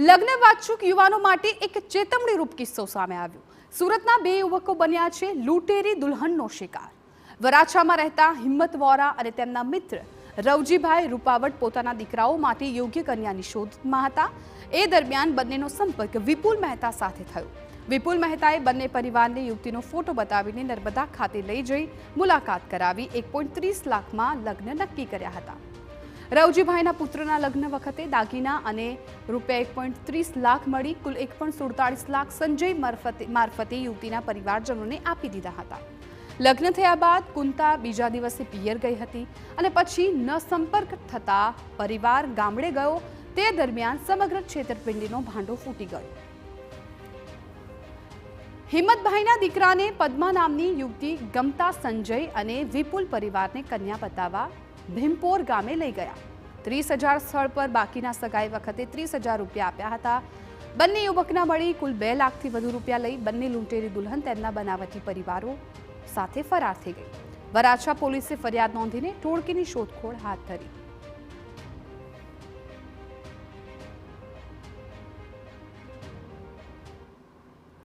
લગ્ન વાંચુક યુવાનો માટે એક ચેતવણીરૂપ કિસ્સો સામે આવ્યો। સુરતના બે યુવકો બન્યા છે લૂંટેરી દુલ્હનનો શિકાર। વરાછામાં રહેતા હિંમત વોરા અને તેમના મિત્ર રવજીભાઈ રૂપાવટ પોતાના દીકરાઓ માટે યોગ્ય કન્યાની શોધમાં હતા। એ દરમિયાન બંનેનો સંપર્ક વિપુલ મહેતા સાથે થયો। વિપુલ મહેતાએ બંને પરિવારને યુવતીનો ફોટો બતાવીને નર્મદા ખાતે લઈ જઈ મુલાકાત કરાવી 1.30 લાખમાં લગ્ન નક્કી કર્યા હતા। રવજીભાઈના પુત્રના લગ્ન વખતે દાગીના અને રૂપિયા 1.30 લાખ મળી કુલ 1.47 લાખ સંજય મારફતે યુવતીના પરિવારજનોને આપી દીધા હતા। લગ્ન થયા બાદ કુંતા બીજા દિવસે પિયર ગઈ હતી અને પછી ન સંપર્ક થતા પરિવાર ગામડે ગયો। તે દરમિયાન સમગ્ર છેતરપિંડીનો ભાંડો ફૂટી ગયો। હિંમતભાઈના દીકરાને પદ્મા નામની યુવતી ગમતા સંજય અને વિપુલ પરિવારને કન્યા બતાવવા ભીમપોર ગામે લઈ ગયા। 30,000 સ્થળ પર બાકીના સગાઈ વખતે 30,000 રૂપિયા આપ્યા હતા। બંને યુવકના મળી કુલ 2 લાખથી વધુ રૂપિયા લઈ બંને લૂંટેરી દુલ્હન તેમના બનાવટી પરિવારો સાથે ફરાર થઈ ગઈ। વરાછા પોલીસે ફરિયાદ નોંધીને ટોળકીની શોધખોળ હાથ ધરી।